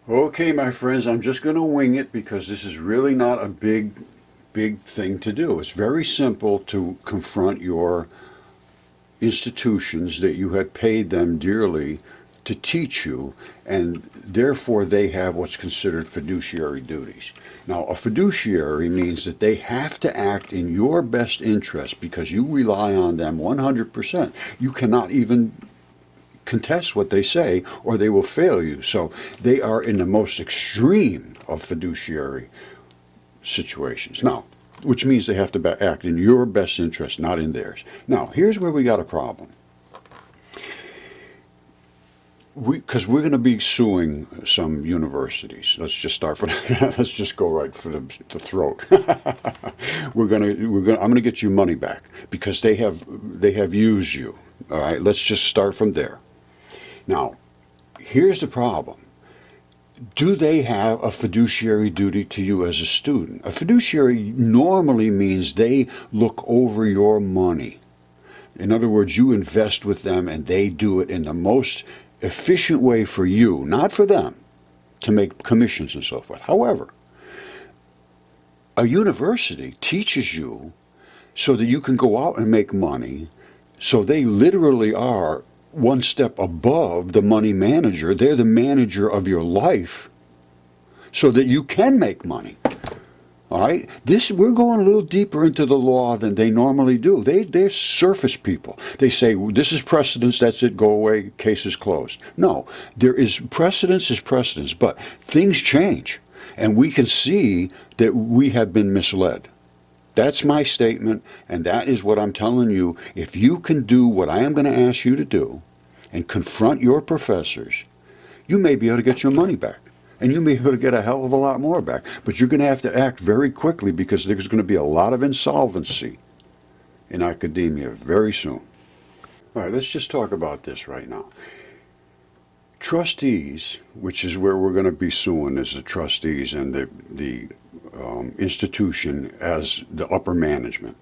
Okay, my friends, I'm just going to wing it because this is really not a big thing to do. It's very simple to confront your institutions that you have paid them dearly to teach you, and therefore they have what's considered fiduciary duties. Now, a fiduciary means that they have to act in your best interest because you rely on them 100%. You cannot even contest what they say or they will fail you. So they are in the most extreme of fiduciary situations. Now, which means they have to act in your best interest, not in theirs. Now, here's where we got a problem. Because we're going to be suing some universities. Let's just start from let's just go right for the throat. I'm going to get you money back because they have used you. All right, let's just start from there. Now, here's the problem. Do they have a fiduciary duty to you as a student? A fiduciary normally means they look over your money. In other words, you invest with them and they do it in the most efficient way for you, not for them, to make commissions and so forth. However, a university teaches you so that you can go out and make money, so they literally are one step above the money manager. They're the manager of your life so that you can make money. All right, we're going a little deeper into the law than they normally do. They're surface people. They say, this is precedence, that's it, go away, case is closed. No, precedence is precedence, but things change, and we can see that we have been misled. That's my statement, and that is what I'm telling you. If you can do what I am going to ask you to do and confront your professors, you may be able to get your money back. And you may be able to get a hell of a lot more back. But you're going to have to act very quickly because there's going to be a lot of insolvency in academia very soon. All right, let's just talk about this right now. Trustees, which is where we're going to be suing, is the trustees and the institution as the upper management.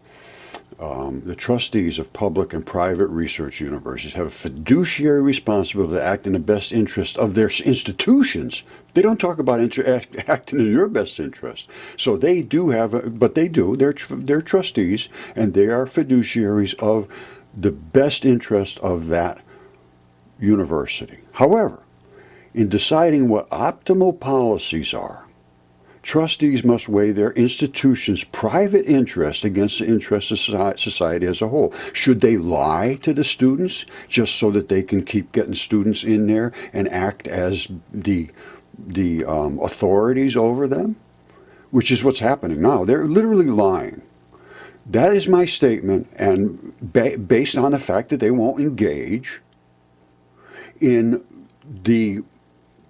The trustees of public and private research universities have a fiduciary responsibility to act in the best interest of their institutions. They don't talk about acting in your best interest. So they do have, but they do. They're trustees, and they are fiduciaries of the best interest of that university. However, in deciding what optimal policies are, trustees must weigh their institution's private interest against the interest of society as a whole. Should they lie to the students just so that they can keep getting students in there and act as the authorities over them? Which is what's happening now. They're literally lying. That is my statement, and based on the fact that they won't engage in the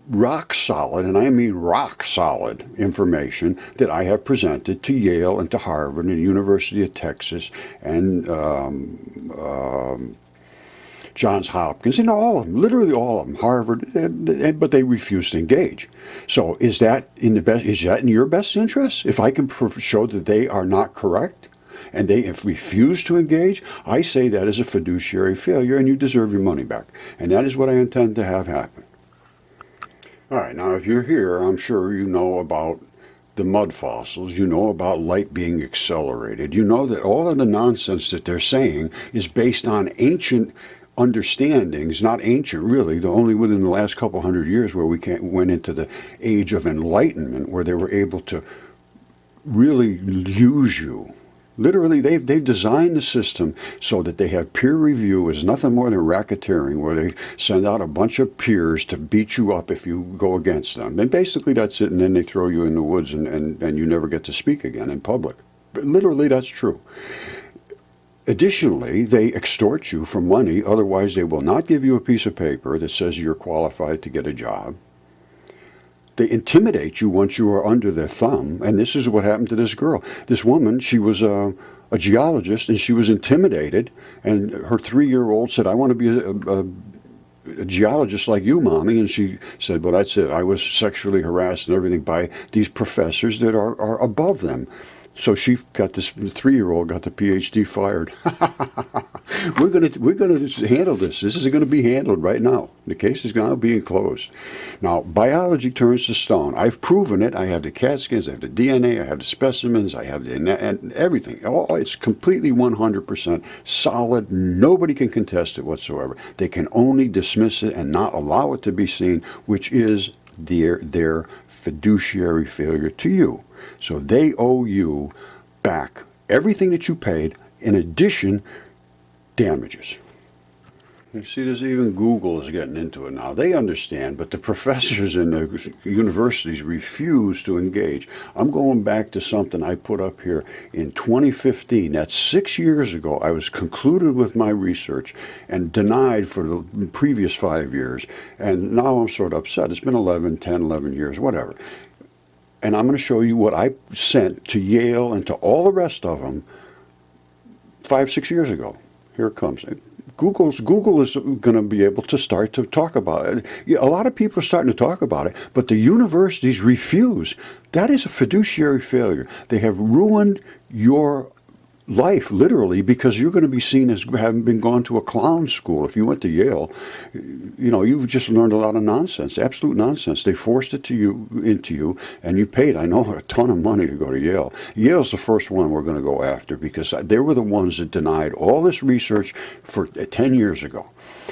rock solid, and I mean rock solid, information that I have presented to Yale and to Harvard and the University of Texas and Johns Hopkins, and all of them, literally all of them, Harvard, but they refuse to engage. So is that in your best interest? If I can show that they are not correct and they have refused to engage, I say that is a fiduciary failure and you deserve your money back. And that is what I intend to have happen. All right, now if you're here, I'm sure you know about the mudfossils, you know about light being accelerated, you know that all of the nonsense that they're saying is based on ancient understandings, not ancient really, only within the last couple hundred years where we went into the age of enlightenment, where they were able to really use you. Literally, they've designed the system so that they have peer review is nothing more than racketeering, where they send out a bunch of peers to beat you up if you go against them. And basically that's it, and then they throw you in the woods and you never get to speak again in public. But literally, that's true. Additionally, they extort you for money, otherwise they will not give you a piece of paper that says you're qualified to get a job. They intimidate you once you are under their thumb, and this is what happened to this girl. This woman, she was a geologist, and she was intimidated, and her 3-year-old said, I want to be a geologist like you, Mommy, and she said, well, that's it. I was sexually harassed and everything by these professors that are above them. So she got this 3-year-old got the PhD fired. we're gonna handle this. This is going to be handled right now. The case is now being closed. Now biology turns to stone. I've proven it. I have the CAT scans. I have the DNA. I have the specimens. I have and everything. It's completely 100% solid. Nobody can contest it whatsoever. They can only dismiss it and not allow it to be seen, which is their fiduciary failure to you. So they owe you back everything that you paid, in addition, damages. You see, there's even Google is getting into it now. They understand, but the professors in the universities refuse to engage. I'm going back to something I put up here in 2015. That's 6 years ago. I was concluded with my research and denied for the previous 5 years. And now I'm sort of upset. It's been 11 years, whatever. And I'm going to show you what I sent to Yale and to all the rest of them 5-6 years ago. Here it comes. Google is going to be able to start to talk about it. A lot of people are starting to talk about it, but the universities refuse. That is a fiduciary failure. They have ruined your life, literally, because you're going to be seen as having been gone to a clown school. If you went to Yale, you've just learned a lot of nonsense, absolute nonsense. They forced it into you, and you paid, I know, a ton of money to go to Yale. Yale's the first one we're going to go after, because they were the ones that denied all this research for 10 years ago.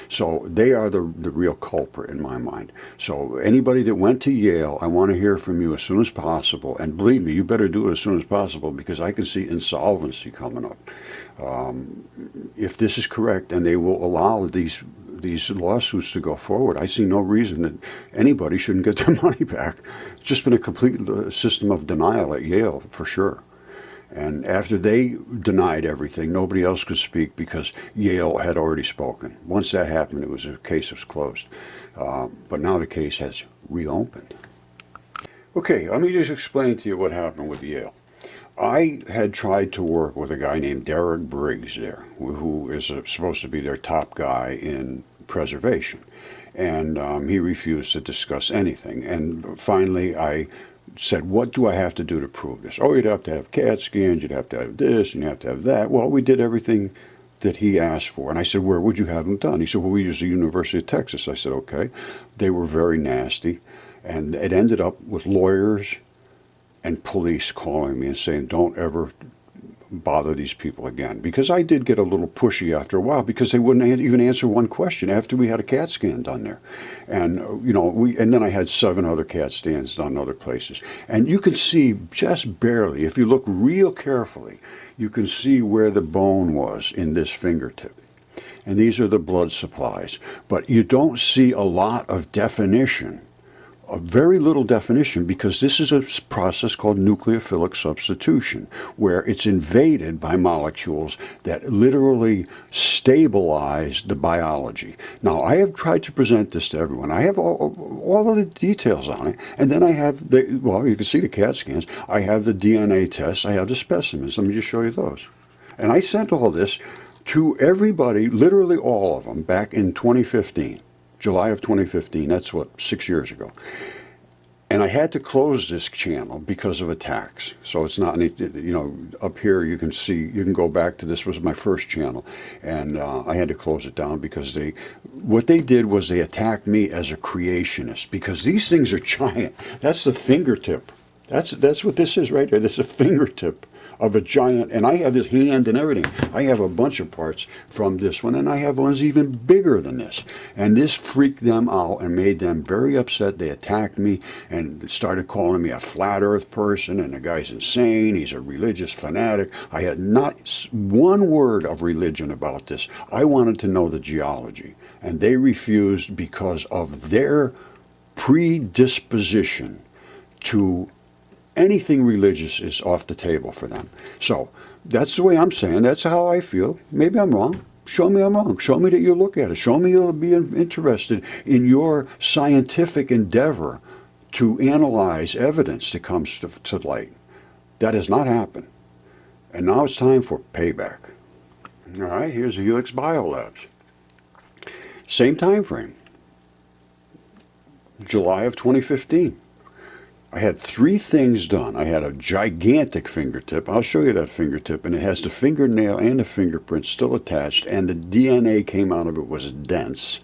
So they are the real culprit in my mind. So anybody that went to Yale, I want to hear from you as soon as possible. And believe me, you better do it as soon as possible, because I can see insolvency coming up. If this is correct, and they will allow these lawsuits to go forward, I see no reason that anybody shouldn't get their money back. It's just been a complete system of denial at Yale, for sure. And after they denied everything, nobody else could speak because Yale had already spoken. Once that happened, the case was closed. But now the case has reopened. Okay, let me just explain to you what happened with Yale. I had tried to work with a guy named Derek Briggs there, who is supposed to be their top guy in preservation. And he refused to discuss anything. And finally, I said, what do I have to do to prove this? Oh, you'd have to have CAT scans, you'd have to have this, and you have to have that. Well, we did everything that he asked for. And I said, where would you have them done? He said, well, we used the University of Texas. I said, okay. They were very nasty. And it ended up with lawyers and police calling me and saying, don't ever bother these people again. Because I did get a little pushy after a while, because they wouldn't even answer one question after we had a CAT scan done there. And and then I had 7 other CAT scans done other places. And you can see just barely, if you look real carefully, you can see where the bone was in this fingertip. And these are the blood supplies. But you don't see a lot of definition, a very little definition, because this is a process called nucleophilic substitution, where it's invaded by molecules that literally stabilize the biology. Now, I have tried to present this to everyone. I have all of the details on it, and then I have you can see the CAT scans. I have the DNA tests. I have the specimens. Let me just show you those. And I sent all this to everybody, literally all of them, back in 2015. July of 2015, that's 6 years ago. And I had to close this channel because of attacks. So it's not any, up here you can see, you can go back to, this was my first channel. And I had to close it down because what they did was they attacked me as a creationist, because these things are giant. That's the fingertip. That's what this is right there. This is a fingertip of a giant, and I have this hand and everything. I have a bunch of parts from this one, and I have ones even bigger than this. And this freaked them out and made them very upset. They attacked me and started calling me a flat earth person, and the guy's insane, he's a religious fanatic. I had not one word of religion about this. I wanted to know the geology, and they refused because of their predisposition to anything religious is off the table for them. So that's the way I'm saying. That's how I feel. Maybe I'm wrong. Show me I'm wrong. Show me that you look at it. Show me you'll be interested in your scientific endeavor to analyze evidence that comes to light. That has not happened. And now it's time for payback. All right, here's the Helix Biolabs. Same time frame. July of 2015. I had 3 things done. I had a gigantic fingertip. I'll show you that fingertip, and it has the fingernail and the fingerprint still attached, and the DNA came out of it was dense.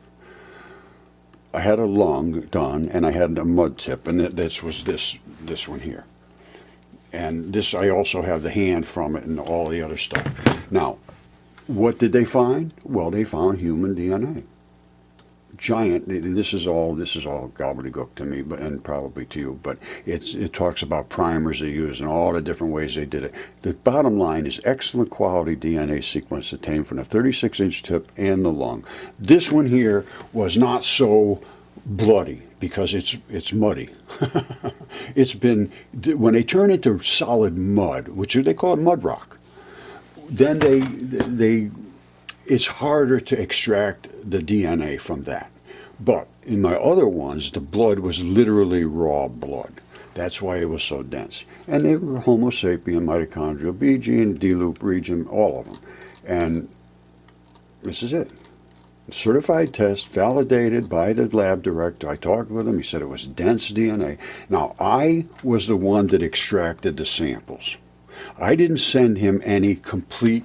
I had a lung done, and I had a mud tip, and this was this one here. And this, I also have the hand from it and all the other stuff. Now, what did they find? Well, they found human DNA. Giant. This is all gobbledygook to me, but and probably to you. But it talks about primers they use and all the different ways they did it. The bottom line is excellent quality DNA sequence obtained from the 36-inch tip and the lung. This one here was not so bloody because it's muddy. It's been, when they turn into solid mud, which they call it mud rock, then it's harder to extract the DNA from that. But in my other ones, the blood was literally raw blood. That's why it was so dense. And they were Homo sapien, mitochondrial B gene, D-loop region, all of them. And this is it. Certified test, validated by the lab director. I talked with him. He said it was dense DNA. Now, I was the one that extracted the samples. I didn't send him any complete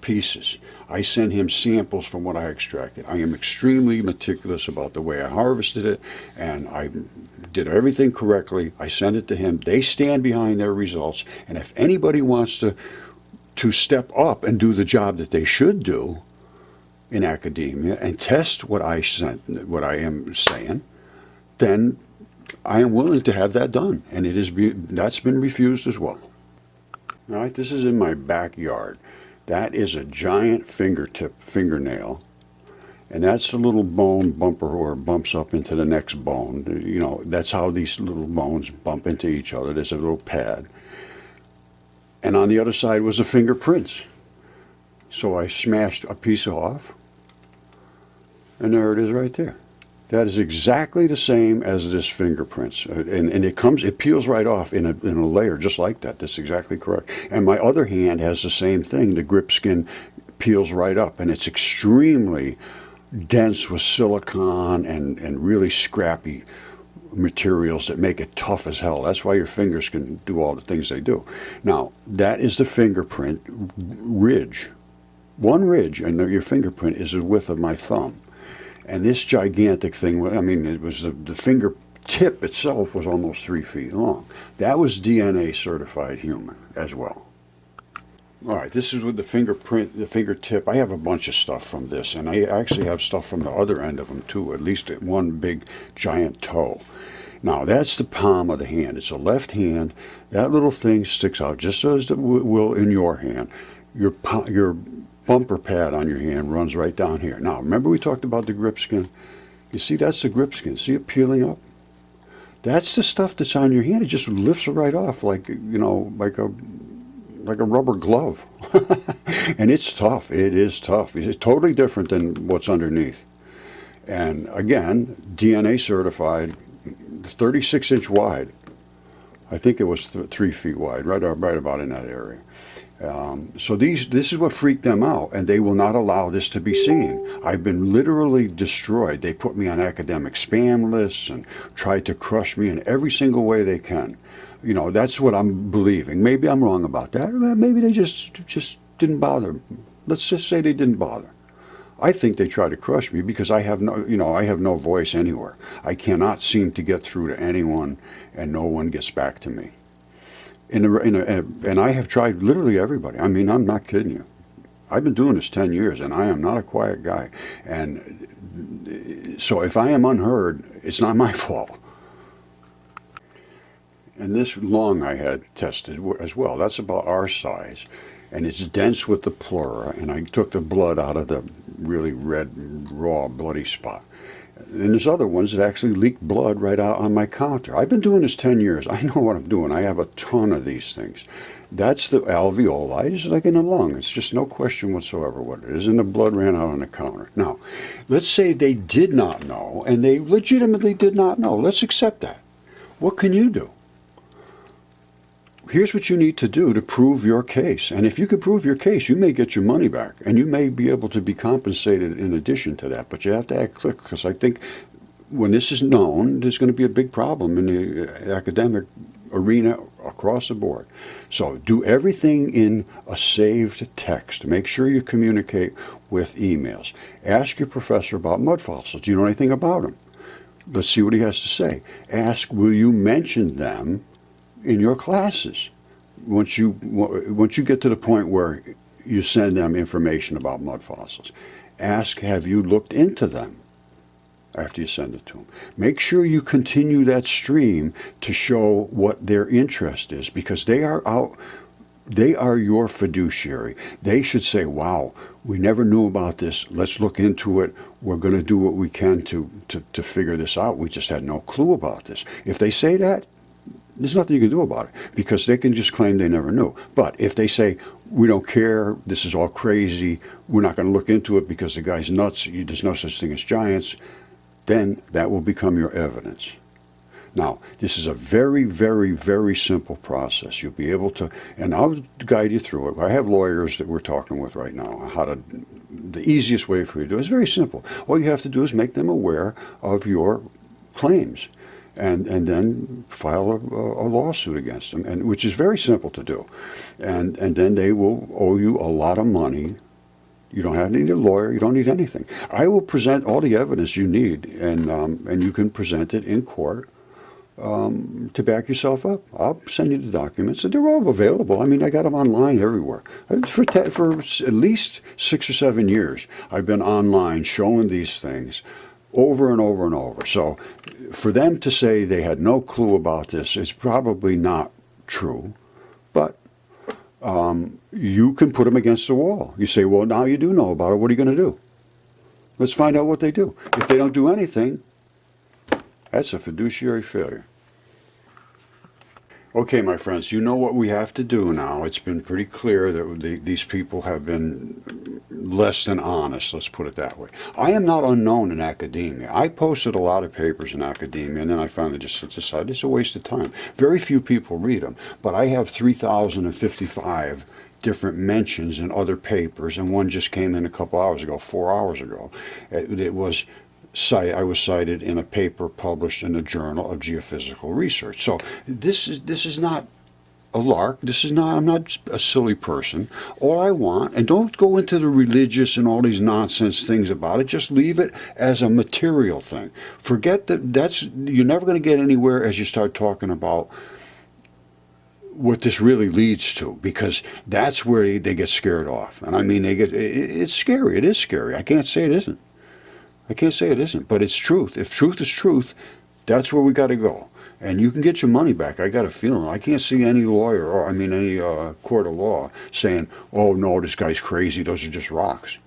pieces. I sent him samples from what I extracted. I am extremely meticulous about the way I harvested it, and I did everything correctly. I sent it to him. They stand behind their results, and if anybody wants to step up and do the job that they should do in academia and test what I am saying, then I am willing to have that done, and that's been refused as well. All right, this is in my backyard. That is a giant fingernail, and that's the little bone bumper or bumps up into the next bone. You know, that's how these little bones bump into each other. There's a little pad. And on the other side was the fingerprints. So I smashed a piece off, and there it is right there. That is exactly the same as this fingerprints, and it peels right off in a layer just like that. That's exactly correct. And my other hand has the same thing. The grip skin peels right up, and it's extremely dense with silicon and really scrappy materials that make it tough as hell. That's why your fingers can do all the things they do. Now, that is the fingerprint ridge. One ridge, and your fingerprint is the width of my thumb. And this gigantic thing, I mean, it was the finger tip itself was almost 3 feet long. That was DNA certified human as well. All right, this is with the fingerprint, the fingertip. I have a bunch of stuff from this, and I actually have stuff from the other end of them too, at least one big giant toe. Now, that's the palm of the hand. It's a left hand. That little thing sticks out just as it will in your hand. Your bumper pad on your hand runs right down here. Now, remember we talked about the grip skin? You see, that's the grip skin. See it peeling up? That's the stuff that's on your hand. It just lifts it right off like, you know, like a rubber glove. And it's tough. It is tough. It's totally different than what's underneath. And again, DNA certified, 36-inch wide. I think it was 3 feet wide, right about in that area. So this is what freaked them out, and they will not allow this to be seen. I've been literally destroyed. They put me on academic spam lists and tried to crush me in every single way they can. You know, that's what I'm believing. Maybe I'm wrong about that. Maybe they just didn't bother. Let's just say they didn't bother. I think they try to crush me because I have no voice anywhere. I cannot seem to get through to anyone, and no one gets back to me. And I have tried literally everybody. I mean, I'm not kidding you. I've been doing this 10 years, and I am not a quiet guy. And so if I am unheard, it's not my fault. And this lung I had tested as well. That's about our size. And it's dense with the pleura. And I took the blood out of the really red, raw, bloody spot. And there's other ones that actually leak blood right out on my counter. I've been doing this 10 years. I know what I'm doing. I have a ton of these things. That's the alveoli. It's like in the lung. It's just no question whatsoever what it is. And the blood ran out on the counter. Now, let's say they did not know, and they legitimately did not know. Let's accept that. What can you do? Here's what you need to do to prove your case. And if you can prove your case, you may get your money back. And you may be able to be compensated in addition to that. But you have to act quick, because I think when this is known, there's going to be a big problem in the academic arena across the board. So do everything in a saved text. Make sure you communicate with emails. Ask your professor about mudfossils. Do you know anything about them? Let's see what he has to say. Ask, will you mention them in your classes? Once you get to the point where you send them information about mudfossils, ask, have you looked into them after you send it to them? Make sure you continue that stream to show what their interest is, because they are your fiduciary. They should say, wow, we never knew about this. Let's look into it. We're going to do what we can to figure this out. We just had no clue about this. If they say that, there's nothing you can do about it, because they can just claim they never knew. But if they say, we don't care, this is all crazy, we're not going to look into it because the guy's nuts, there's no such thing as giants, then that will become your evidence. Now, this is a very, very, very simple process. You'll be able to, and I'll guide you through it. I have lawyers that we're talking with right now, the easiest way for you to do it is very simple. All you have to do is make them aware of your claims, and then file a lawsuit against them, which is very simple to do. And then they will owe you a lot of money. You don't need a lawyer. You don't need anything. I will present all the evidence you need, and you can present it in court to back yourself up. I'll send you the documents, and they're all available. I mean, I got them online everywhere. For at least 6 or 7 years, I've been online showing these things over and over and over. So for them to say they had no clue about this is probably not true, but you can put them against the wall. You say, well, now you do know about it. What are you going to do? Let's find out what they do. If they don't do anything, that's a fiduciary failure. Okay, my friends, you know what we have to do now. It's been pretty clear that these people have been less than honest, let's put it that way. I am not unknown in academia. I posted a lot of papers in academia, and then I finally just decided it's a waste of time. Very few people read them, but I have 3,055 different mentions in other papers, and one just came in a couple hours ago, 4 hours ago. I was cited in a paper published in the Journal of Geophysical Research. So this is not a lark. I'm not a silly person. All I want, and don't go into the religious and all these nonsense things about it, just leave it as a material thing. Forget you're never going to get anywhere as you start talking about what this really leads to, because that's where they get scared off. And I mean, it's scary. It is scary. I can't say it isn't. But it's truth. If truth is truth, that's where we got to go. And you can get your money back. I got a feeling. I can't see any lawyer, any court of law saying, oh, no, this guy's crazy. Those are just rocks.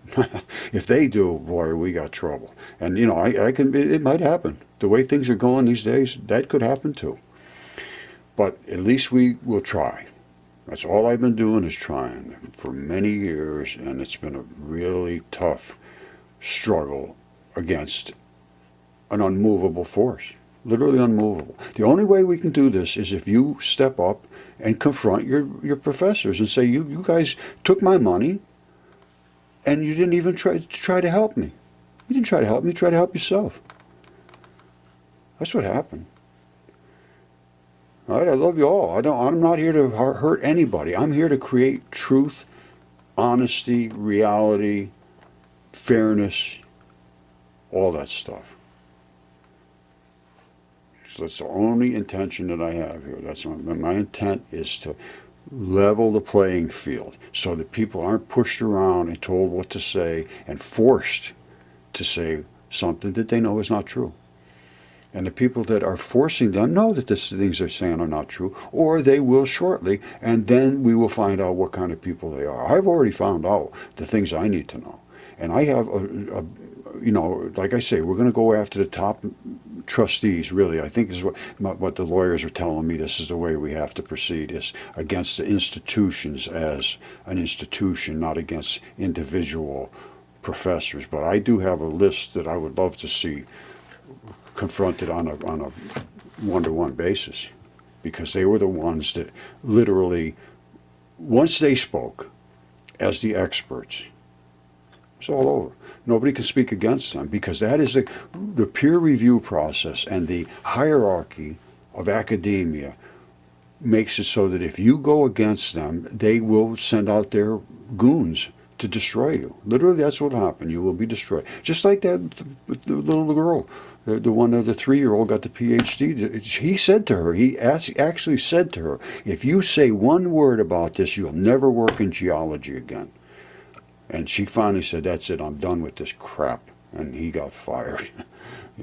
If they do, boy, we got trouble. And, it might happen. The way things are going these days, that could happen too. But at least we will try. That's all I've been doing is trying for many years, and it's been a really tough struggle against an unmovable force, literally unmovable. The only way we can do this is if you step up and confront your professors and say, you guys took my money and you didn't even try to help me. You didn't try to help me, try to help yourself. That's what happened. All right, I love you all. I'm not here to hurt anybody. I'm here to create truth, honesty, reality, fairness, all that stuff. So that's the only intention that I have here. That's my intent is to level the playing field so that people aren't pushed around and told what to say and forced to say something that they know is not true. And the people that are forcing them know that the things they're saying are not true, or they will shortly, and then we will find out what kind of people they are. I've already found out the things I need to know. And I have like I say, we're going to go after the top trustees, really. I think is what the lawyers are telling me. This is the way we have to proceed, is against the institutions as an institution, not against individual professors. But I do have a list that I would love to see confronted on a one-to-one basis, because they were the ones that literally, once they spoke as the experts, It's all over. Nobody can speak against them because that is the peer review process and the hierarchy of academia makes it so that if you go against them, they will send out their goons to destroy you. Literally, that's what happened. You will be destroyed. Just like that, the little girl, the one of the 3-year-old got the PhD. He said to her, he actually said to her, if you say one word about this, you'll never work in geology again. And she finally said, that's it, I'm done with this crap. And he got fired.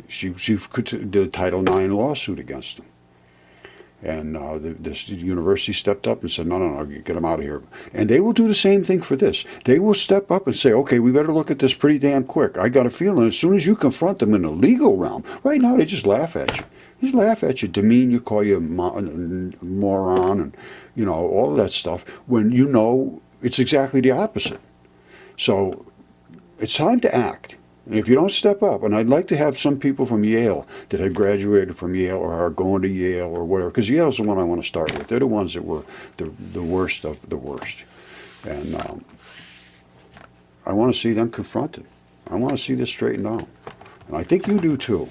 she did a Title IX lawsuit against him. And this university stepped up and said, no, get them out of here. And they will do the same thing for this. They will step up and say, okay, we better look at this pretty damn quick. I got a feeling as soon as you confront them in the legal realm, right now they just laugh at you. They just laugh at you, demean you, call you a moron, and all of that stuff, when you know it's exactly the opposite. So it's time to act. And if you don't step up, and I'd like to have some people from Yale that have graduated from Yale or are going to Yale or whatever, because Yale's the one I want to start with. They're the ones that were the worst of the worst. And I want to see them confronted. I want to see this straightened out. And I think you do too.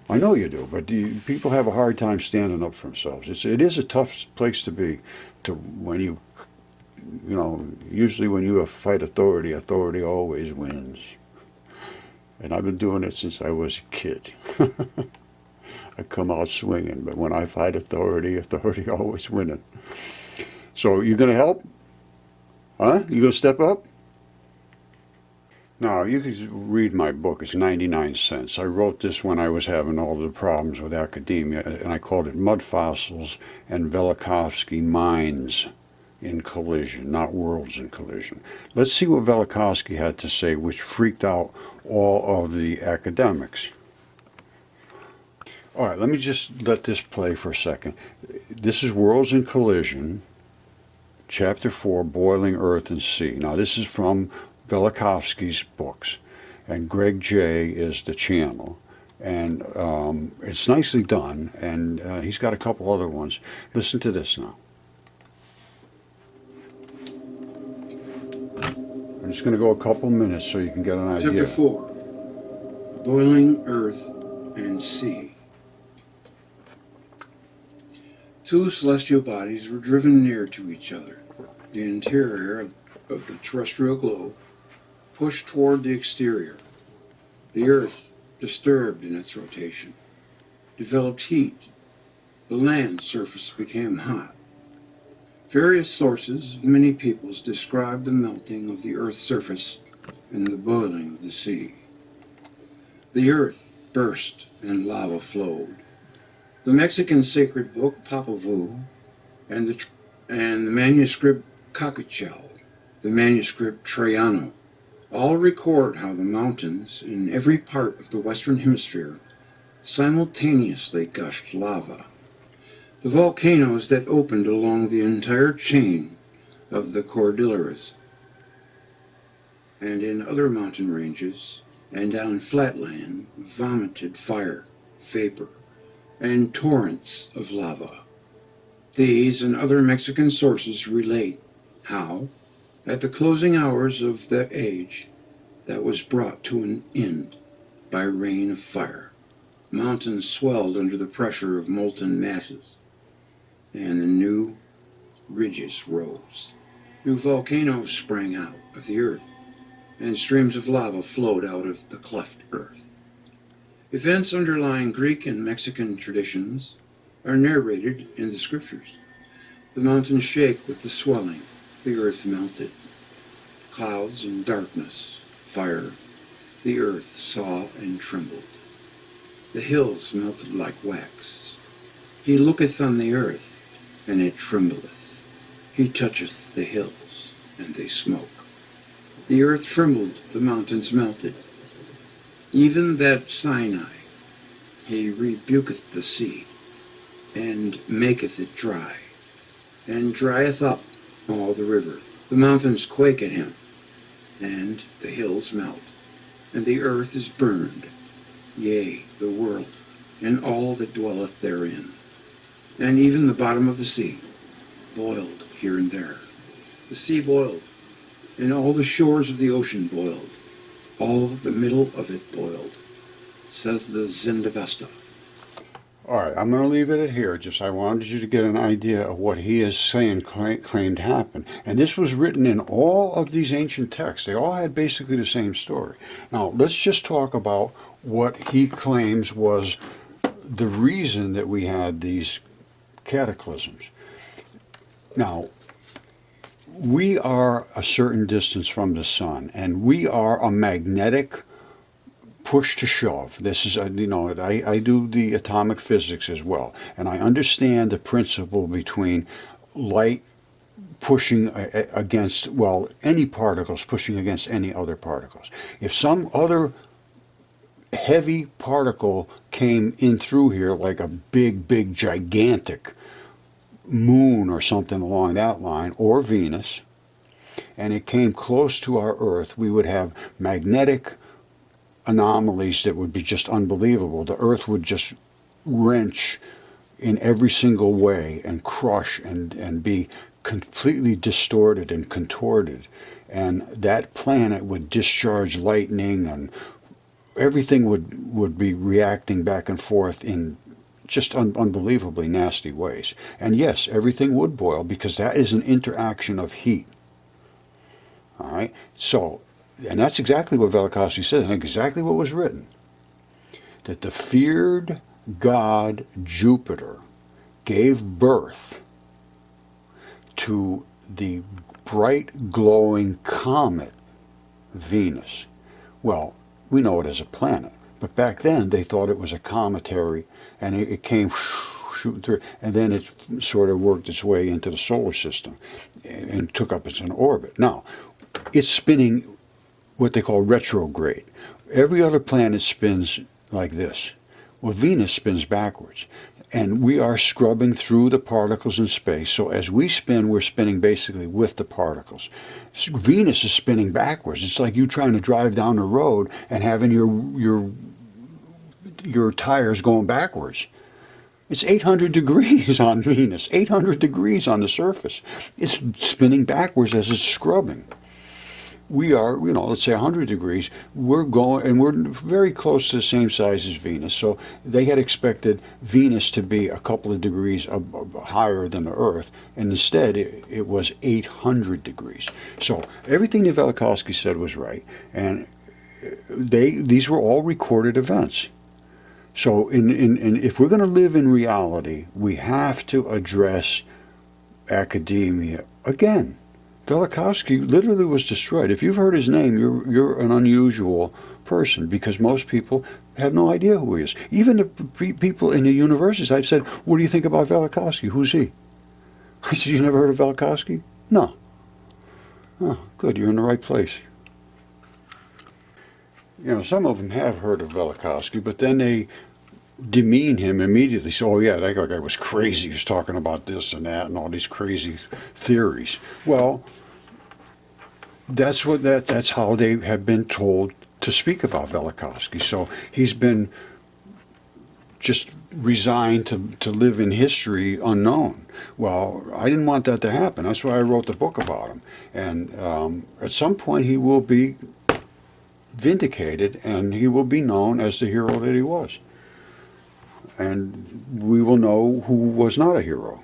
I know you do, but people have a hard time standing up for themselves. It is a tough place to be when usually when you fight authority, authority always wins. And I've been doing it since I was a kid. I come out swinging, but when I fight authority, authority always winning. So you going to help? Huh? You going to step up? Now, you can read my book. It's 99 cents. I wrote this when I was having all the problems with academia, and I called it Mudfossils and Velikovsky Minds in Collision, not Worlds in Collision. Let's see what Velikovsky had to say, which freaked out all of the academics. All right, let me just let this play for a second. This is Worlds in Collision, Chapter 4, Boiling Earth and Sea. Now, this is from Velikovsky's books, and Greg J. is the channel. And it's nicely done, and he's got a couple other ones. Listen to this now. I'm just going to go a couple minutes so you can get an idea. Chapter 4, Boiling Earth and Sea. Two celestial bodies were driven near to each other. The interior of the terrestrial globe pushed toward the exterior. The Earth, disturbed in its rotation, developed heat. The land surface became hot. Various sources of many peoples describe the melting of the Earth's surface and the boiling of the sea. The Earth burst and lava flowed. The Mexican sacred book Papavu and the manuscript Cacuchel, the manuscript Traiano, all record how the mountains in every part of the Western Hemisphere simultaneously gushed lava. The volcanoes that opened along the entire chain of the Cordilleras and in other mountain ranges and on flatland vomited fire, vapor, and torrents of lava. These and other Mexican sources relate how, at the closing hours of that age that was brought to an end by rain of fire, mountains swelled under the pressure of molten masses, and the new ridges rose. New volcanoes sprang out of the earth, and streams of lava flowed out of the cleft earth. Events underlying Greek and Mexican traditions are narrated in the scriptures. The mountains shake with the swelling, the earth melted. Clouds and darkness, fire, the earth saw and trembled. The hills melted like wax. He looketh on the earth, and it trembleth. He toucheth the hills, and they smoke. The earth trembled, the mountains melted. Even that Sinai, he rebuketh the sea, and maketh it dry, and drieth up all the river. The mountains quake at him, and the hills melt, and the earth is burned, yea, the world, and all that dwelleth therein. And even the bottom of the sea boiled here and there. The sea boiled, and all the shores of the ocean boiled. All the middle of it boiled, says the Zendavesta. All right, I'm going to leave it at here. Just I wanted you to get an idea of what he is saying claimed happened. And this was written in all of these ancient texts. They all had basically the same story. Now, let's just talk about what he claims was the reason that we had these cataclysms. Now, we are a certain distance from the sun, and we are a magnetic push to shove. This is, I do the atomic physics as well, and I understand the principle between light pushing against, well, any particles pushing against any other particles. If some other heavy particle came in through here, like a big, gigantic moon or something along that line, or Venus, and it came close to our Earth, we would have magnetic anomalies that would be just unbelievable. The Earth would just wrench in every single way and crush and be completely distorted and contorted. And that planet would discharge lightning, and everything would be reacting back and forth in just unbelievably nasty ways. And yes, everything would boil because that is an interaction of heat. All right? So, and that's exactly what Velikovsky said, and exactly what was written. That the feared god Jupiter gave birth to the bright glowing comet Venus. Well, we know it as a planet, but back then they thought it was a cometary, and it came shooting through, and then it sort of worked its way into the solar system and took up its own orbit. Now, it's spinning what they call retrograde. Every other planet spins like this. Well, Venus spins backwards. And we are scrubbing through the particles in space. So as we spin, we're spinning basically with the particles. Venus is spinning backwards. It's like you trying to drive down the road and having your tires going backwards. It's 800 degrees on Venus, 800 degrees on the surface. It's spinning backwards as it's scrubbing. We are, let's say 100 degrees, we're going, and we're very close to the same size as Venus. So they had expected Venus to be a couple of degrees higher than the Earth, and instead it was 800 degrees. So everything that Velikovsky said was right, and these were all recorded events. So if we're going to live in reality, we have to address academia again. Velikovsky literally was destroyed. If you've heard his name, you're an unusual person, because most people have no idea who he is. Even the people in the universities, I've said, what do you think about Velikovsky? Who's he? I said, you never heard of Velikovsky? No. Oh, good, you're in the right place. Some of them have heard of Velikovsky, but then they demean him immediately. So, oh yeah, that guy was crazy. He was talking about this and that and all these crazy theories. Well, that's how they have been told to speak about Velikovsky. So he's been just resigned to live in history unknown. Well, I didn't want that to happen. That's why I wrote the book about him. And at some point he will be vindicated, and he will be known as the hero that he was. And we will know who was not a hero.